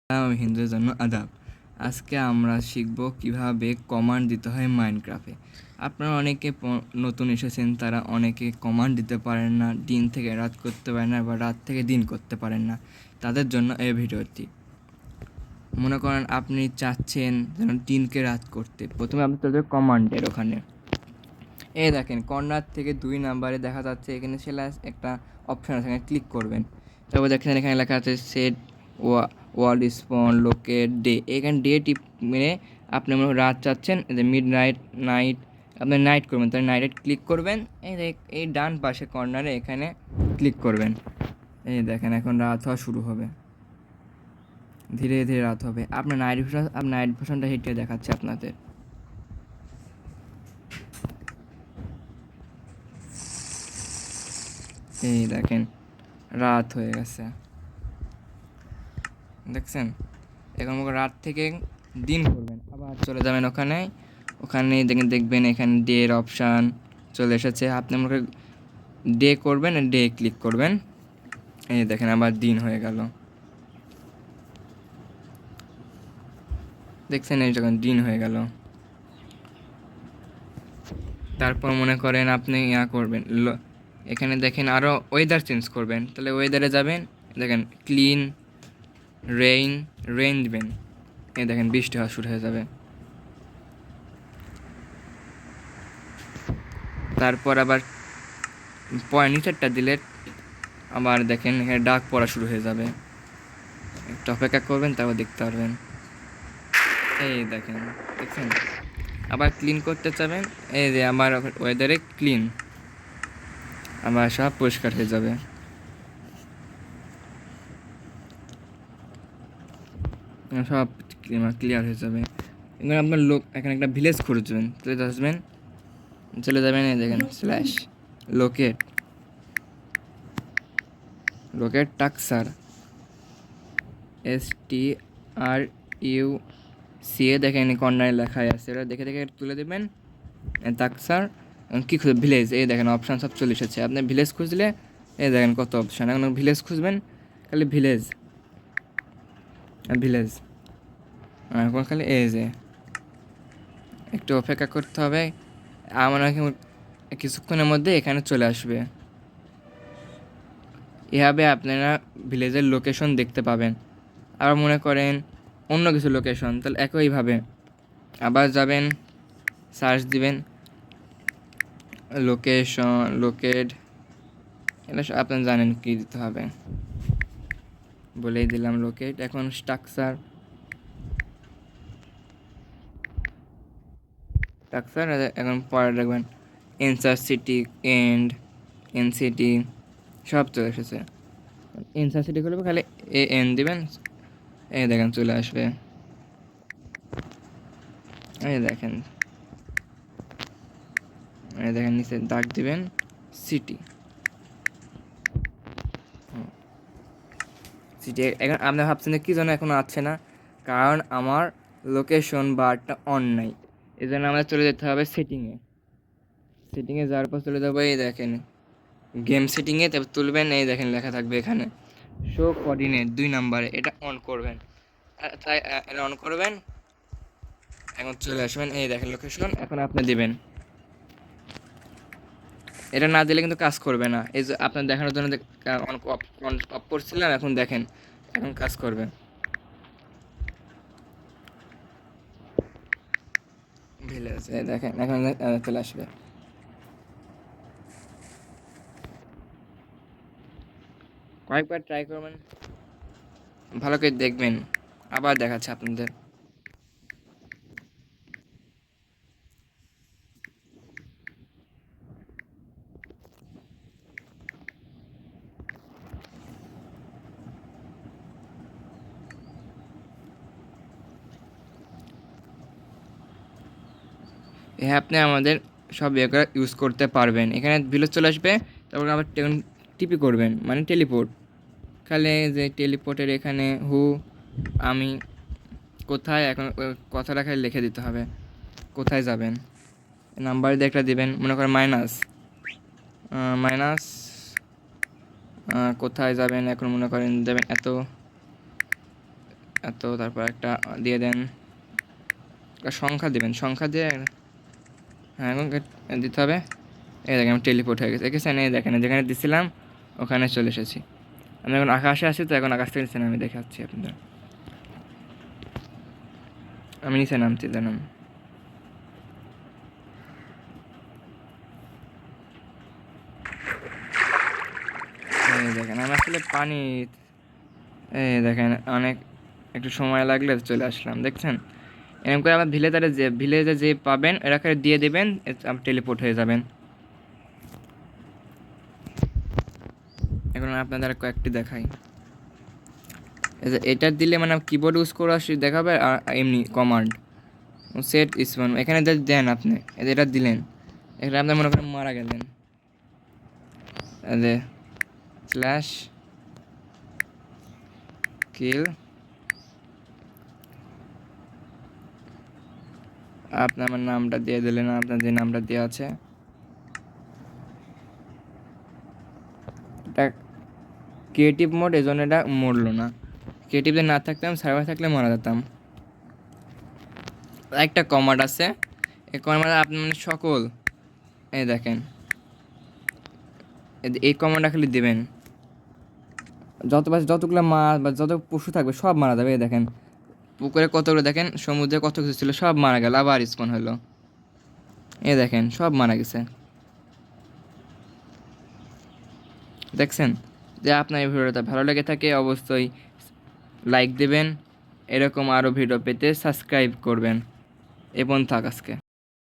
আমি হিন্দুদের জন্য আদাব। আজকে আমরা শিখব কিভাবে কমান্ড দিতে হয় মাইনক্রাফটে। আপনারা অনেকে নতুন এসেছেন, তারা অনেকে কমান্ড দিতে পারেন না, দিন থেকে রাত করতে পারেন না বা রাত থেকে দিন করতে পারেন না। তাদের জন্য এই ভিডিওটি। মনে করেন আপনি চাচ্ছেন যেন দিনকে রাত করতে, প্রথমে আপনি তাদের কমান্ডের ওখানে দেখেন কর্নার থেকে 2 নাম্বারে দেখা যাচ্ছে এখানে স্ল্যাশ একটা অপশন আছে, এখানে ক্লিক করবেন। তারপর দেখেন এখানে লেখা আছে সেট ওয়ার্ল্ড স্পন লোকেট ডে। এখানে ডে টিপ মেরে আপনি মনে রাত চাচ্ছেন, মিড নাইট আপনি নাইট করবেন, তাহলে নাইটে ক্লিক করবেন। এই ডান পাশে কর্নারে এখানে ক্লিক করবেন। এই দেখেন এখন রাত হওয়া শুরু হবে, ধীরে ধীরে রাত হবে। আপনার নাইট ভিশনটা হেঁটে দেখাচ্ছে আপনাদের। এই দেখেন রাত হয়ে গেছে, দেখছেন। এখন রাত থেকে দিন করবেন, আবার চলে যাবেন ওখানে দেখবেন এখানে ডে এর অপশান চলে এসেছে। আপনি আমাকে ডে করবেন, ডে ক্লিক করবেন। এই দেখেন আবার দিন হয়ে গেল, দেখছেন এই যখন দিন হয়ে গেল। তারপর মনে করেন আপনি করবেন, এখানে দেখেন আরও ওয়েদার চেঞ্জ করবেন, তাহলে ওয়েদারে যাবেন, দেখেন ক্লিন রেইন দিবেন। এই দেখেন বৃষ্টি হওয়া শুরু হয়ে যাবে। তারপর আবার নিচেরটা দিলে আবার দেখেন এখানে ডাক পড়া শুরু হয়ে যাবে। একটু অপেক্ষা করবেন, তারপর দেখতে পারবেন। এই দেখেন, দেখছেন। আবার ক্লিন করতে চাবেন, এই যে আমার ওয়েদারে ক্লিন, আবার সব পরিষ্কার হয়ে যাবে। সব ক্লিয়ার হয়ে যাবে। এবার আপনার এখানে একটা ভিলেজ খুঁজবেন, চলে যাবেন এই দেখেন স্ল্যাশ লোকেট টাক্সার STRUCA। দেখেন কর্নারে লেখাই আছে, ওটা দেখে দেখে তুলে দেবেন। টাক্সার কী খুঁজবে, ভিলেজ। এই দেখেন অপশান সব চলে এসেছে। আপনি ভিলেজ খুঁজলে এই দেখেন কত অপশান। এখন ভিলেজ খুঁজবেন, খালি ভিলেজ এখন খালি এই যে একটু অপেক্ষা করতে হবে। আমার কিছুক্ষণের মধ্যে এখানে চলে আসবে। এভাবে আপনারা ভিলেজের লোকেশন দেখতে পাবেন। আবার মনে করেন অন্য কিছু লোকেশন, তাহলে একইভাবে আবার যাবেন, সার্চ দিবেন লোকেট। এটা আপনারা জানেন কী দিতে হবে, বলেই দিলাম লোকেট। এখন স্ট্রাকচার এখন পরে রাখবেন এনসার সিটি এনসিটি সব চলে এসেছে। এনসার সিটি করলে খালি AN দিবেন, এই দেখেন চলে আসবে। এই দেখেন নিচে দাগ দিবেন সিটি। এখন আপনি ভাবছেন যে কী জন্য এখনও আসছে না, কারণ আমার লোকেশন বারটা অন নাই। এই জন্য আমাদের চলে যেতে হবে সেটিংয়ে যাওয়ার পর চলে যাবো, এই দেখেন গেম সেটিংয়ে, তারপর তুলবেন। এই দেখেন লেখা থাকবে এখানে শো কোঅর্ডিনেট 2 নাম্বারে, এটা অন করবেন। তাই এটা অন করবেন, এখন চলে আসবেন। এই দেখেন লোকেশন এখন আপনি দিবেন। এটা না দিলে কিন্তু কাজ করবে না। এই যে আপনার দেখানোর জন্য অফ করছিলাম, এখন দেখেন এখন কাজ করবে। ভিলেজ দেখেন এখন চলে আসবে। কয়েকবার ট্রাই করবেন, ভালো করে দেখবেন। আবার দেখাচ্ছে আপনাদের। আপনি আমাদের সব করে ইউজ করতে পারবেন। এখানে ভিলেজ চলে আসবে, তারপর আবার টিপি করবেন, মানে টেলিপোর্ট। খালি যে টেলিপোর্টের এখানে আমি কোথায়, এখন কথাটা খালি লিখে দিতে হবে কোথায় যাবেন। নাম্বার দিয়ে একটা দেবেন, মনে করেন মাইনাস কোথায় যাবেন, এখন মনে করেন দেবেন এত, তারপর একটা দিয়ে দেন, একটা সংখ্যা দেবেন, সংখ্যা দিয়ে হ্যাঁ এখন দিতে হবে। এই দেখেন আমি টেলিপোর্ট হয়ে গেছে, দেখেছেন? এই দেখেন যেখানে দিছিলাম ওখানে চলে এসেছি। আমি এখন আকাশে আছি, তো এখন আকাশ থেকে নিচে নামে দেখাচ্ছি আপনাদের। আমি নিচে নামছি, জানাম। এই দেখেন আমি আসলে পানি, এই দেখেন অনেক একটু সময় লাগলে চলে আসলাম, দেখছেন? এরকম করে আবার ভিলেজে যে পাবেন এরাকে দিয়ে দেবেন, আপনি টেলিপোর্ট হয়ে যাবেন। এখন আপনাদের কয়েকটি দেখাই। এই যে এটা দিলে মানে কিবোর্ড ইউজ করা দেখাবে, আর এমনি কমান্ড সেট স্পন এখানে দেন আপনি, এটা দিলেন, এখানে আপনি মনে করেন মারা গেলেন, যে স্ল্যাশ কিল, আপনি আমার নামটা দিয়ে দিলেন, আপনার যে নামটা দেওয়া আছে। এটা ক্রিয়েটিভ মোড, এই জন্য এটা মরলো না। ক্রিয়েটিভ যদি না থাকতাম, সার্ভার থাকলে মারা যেতাম। একটা কমান্ড আছে, এই কমান্ড আপনি মানে সকল, এই দেখেন এই কমান্ডটা খালি দেবেন, যতগুলো মাছ বা যত পশু থাকবে সব মারা যাবে। এই দেখেন পুকুরে কতগুলো, দেখেন সমুদ্রে কত কিছু ছিল সব মারা গেল, আবার স্পন হলো। এই দেখেন সব মারা গেছে, দেখছেন? যে আপনার এই ভিডিওটা ভালো লেগে থাকে অবশ্যই লাইক দেবেন, এরকম আরও ভিডিও পেতে সাবস্ক্রাইব করবেন। থাক আজকে।